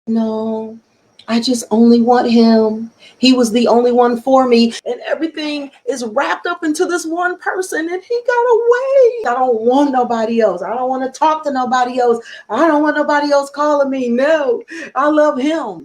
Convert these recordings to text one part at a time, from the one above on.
No, I just only want him. He was the only one for me, and everything is wrapped up into this one person, and he got away. I don't want nobody else. I don't want to talk to nobody else. I don't want nobody else calling me. No, I love him.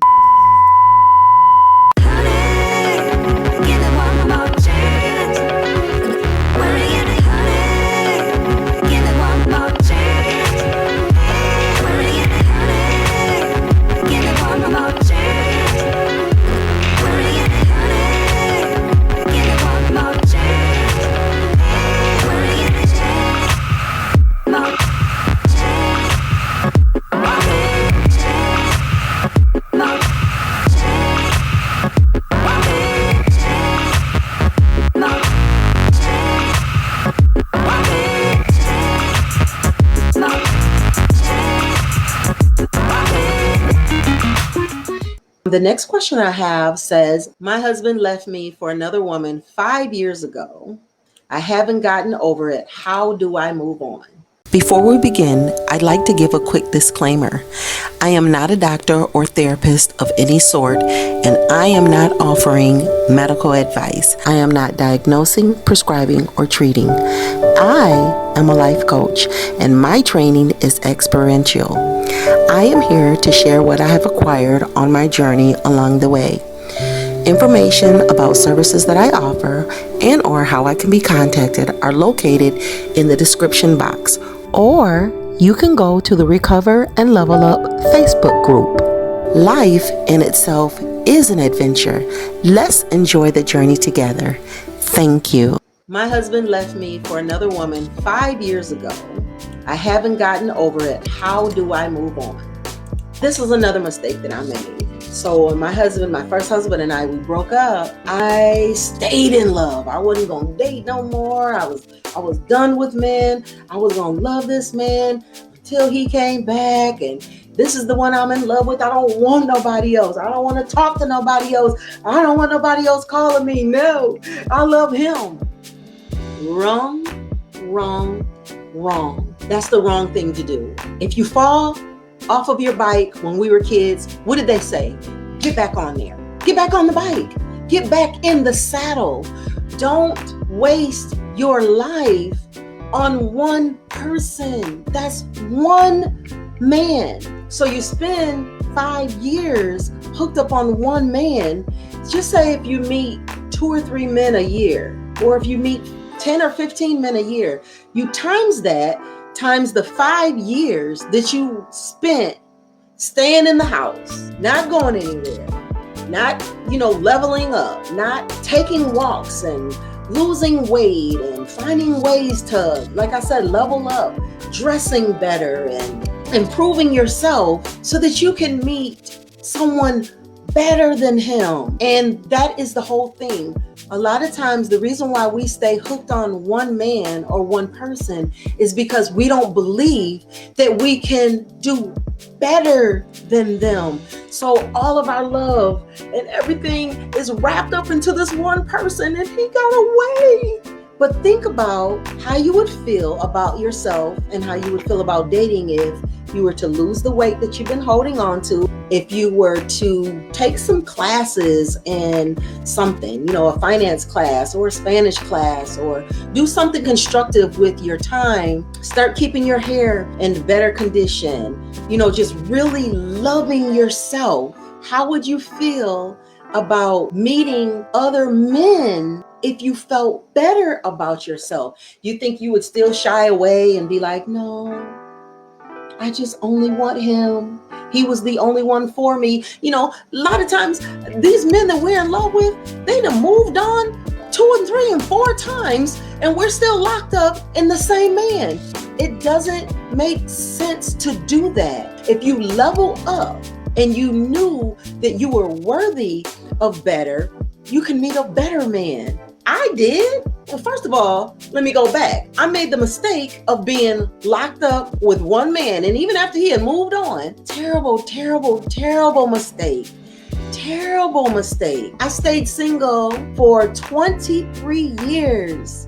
The next question I have says, my husband left me for another woman 5 years ago. I haven't gotten over it. How do I move on? Before we begin, I'd like to give a quick disclaimer. I am not a doctor or therapist of any sort, and I am not offering medical advice. I am not diagnosing, prescribing, or treating. I am a life coach, and my training is experiential. I am here to share what I have acquired on my journey along the way. Information about services that I offer and or how I can be contacted are located in the description box, or you can go to the Recover and Level Up Facebook group. Life in itself is an adventure. Let's enjoy the journey together. Thank you. My husband left me for another woman 5 years ago. I haven't gotten over it. How do I move on? This was another mistake that I made. So when my first husband and I, we broke up, I stayed in love. I wasn't going to date no more. I was done with men. I was going to love this man until he came back. And this is the one I'm in love with. I don't want nobody else. I don't want to talk to nobody else. I don't want nobody else calling me. No, I love him. Wrong, wrong, wrong. That's the wrong thing to do. If you fall off of your bike when we were kids, what did they say? Get back on there. Get back on the bike. Get back in the saddle. Don't waste your life on one person. That's one man. So you spend 5 years hooked up on one man. Just say if you meet 2 or 3 men a year, or if you meet 10 or 15 men a year, you times that times the 5 years that you spent staying in the house, not going anywhere, not, leveling up, not taking walks and losing weight and finding ways to, like I said, level up, dressing better and improving yourself so that you can meet someone better than him. And that is the whole thing. A lot of times the reason why we stay hooked on one man or one person is because we don't believe that we can do better than them. So all of our love and everything is wrapped up into this one person, and he got away. But think about how you would feel about yourself and how you would feel about dating if you were to lose the weight that you've been holding on to, if you were to take some classes in something, a finance class or a Spanish class, or do something constructive with your time, start keeping your hair in better condition, just really loving yourself. How would you feel about meeting other men if you felt better about yourself? You think you would still shy away and be like, no, I just only want him. He was the only one for me. A lot of times these men that we're in love with, they done moved on 2 and 3 and 4 times, and we're still locked up in the same man. It doesn't make sense to do that. If you level up and you knew that you were worthy of better, you can meet a better man. I did. Well, first of all, let me go back. I made the mistake of being locked up with one man. And even after he had moved on, terrible, terrible, terrible mistake. Terrible mistake. I stayed single for 23 years.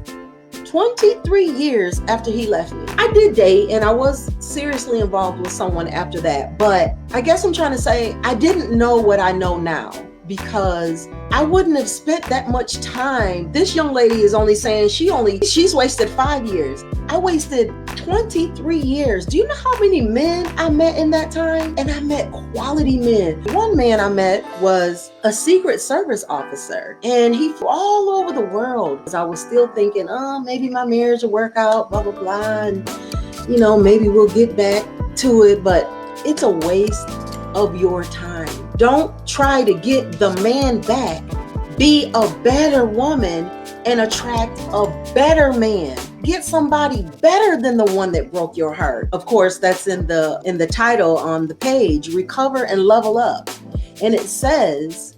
23 years after he left me. I did date and I was seriously involved with someone after that. But I guess I'm trying to say I didn't know what I know now, because I wouldn't have spent that much time. This young lady is only saying she's wasted 5 years. I wasted 23 years. Do you know how many men I met in that time? And I met quality men. One man I met was a Secret Service officer, and he flew all over the world. I was still thinking, maybe my marriage will work out, blah, blah, blah. And, maybe we'll get back to it, but it's a waste of your time. Don't try to get the man back. Be a better woman and attract a better man. Get somebody better than the one that broke your heart. Of course, that's in the title on the page, Recover and Level Up. And it says,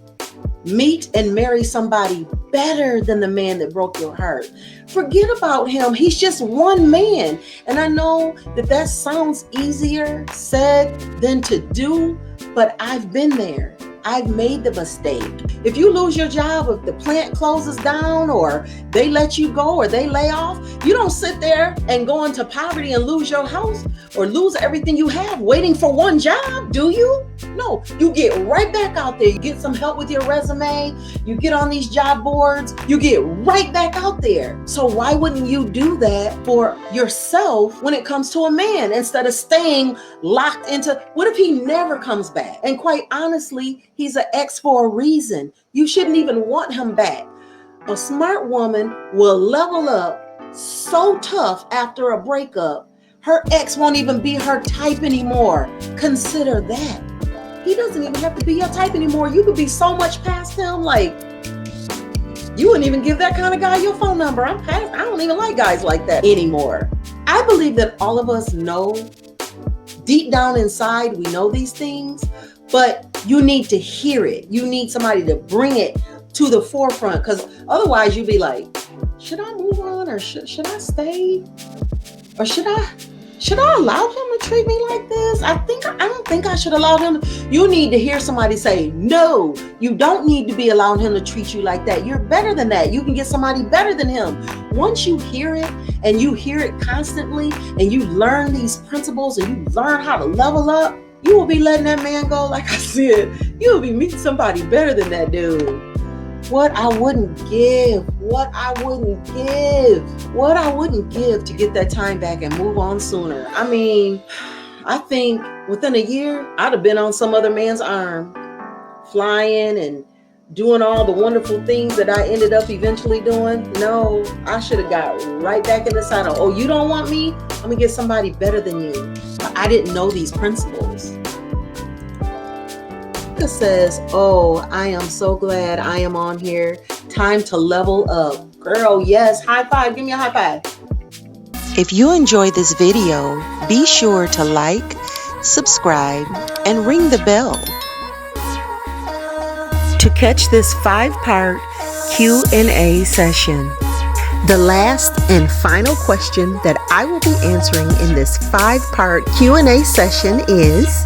meet and marry somebody better than the man that broke your heart. Forget about him. He's just one man. And I know that sounds easier said than to do, but I've been there. I've made the mistake. If you lose your job, if the plant closes down, or they let you go, or they lay off, you don't sit there and go into poverty and lose your house or lose everything you have waiting for one job, do you? No, you get right back out there. You get some help with your resume. You get on these job boards. You get right back out there. So why wouldn't you do that for yourself when it comes to a man, instead of staying locked into, what if he never comes back? And quite honestly, he's an ex for a reason. You shouldn't even want him back. A smart woman will level up so tough after a breakup, her ex won't even be her type anymore. Consider that. He doesn't even have to be your type anymore. You could be so much past him, like you wouldn't even give that kind of guy your phone number. I don't even like guys like that anymore. I believe that all of us know, deep down inside, we know these things, but you need to hear it. You need somebody to bring it to the forefront, because otherwise you'd be like, should I move on, or should I stay? Or should I allow him to treat me like this? I don't think I should allow him. You need to hear somebody say, no, you don't need to be allowing him to treat you like that. You're better than that. You can get somebody better than him. Once you hear it, and you hear it constantly, and you learn these principles, and you learn how to level up, you will be letting that man go. Like I said, you will be meeting somebody better than that dude. What I wouldn't give to get that time back and move on sooner. I mean, I think within a year, I'd have been on some other man's arm, flying and doing all the wonderful things that I ended up eventually doing. No, I should have got right back in the saddle. Oh, you don't want me? I'm gonna get somebody better than you. But I didn't know these principles. It says, oh, I am so glad I am on here. Time to level up. Girl, yes. High five. Give me a high five. If you enjoyed this video, be sure to like, subscribe, and ring the bell to catch this 5-part Q&A session. The last and final question that I will be answering in this 5-part Q&A session is,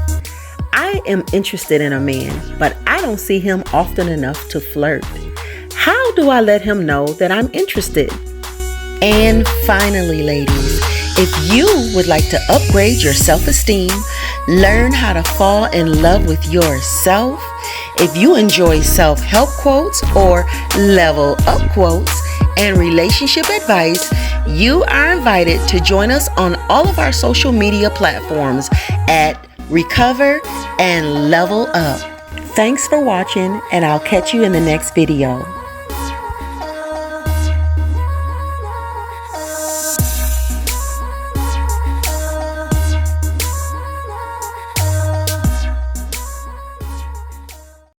I am interested in a man, but I don't see him often enough to flirt. How do I let him know that I'm interested? And finally, ladies, if you would like to upgrade your self-esteem, learn how to fall in love with yourself, if you enjoy self-help quotes or level up quotes and relationship advice, you are invited to join us on all of our social media platforms at Recover and Level Up. Thanks for watching, and I'll catch you in the next video.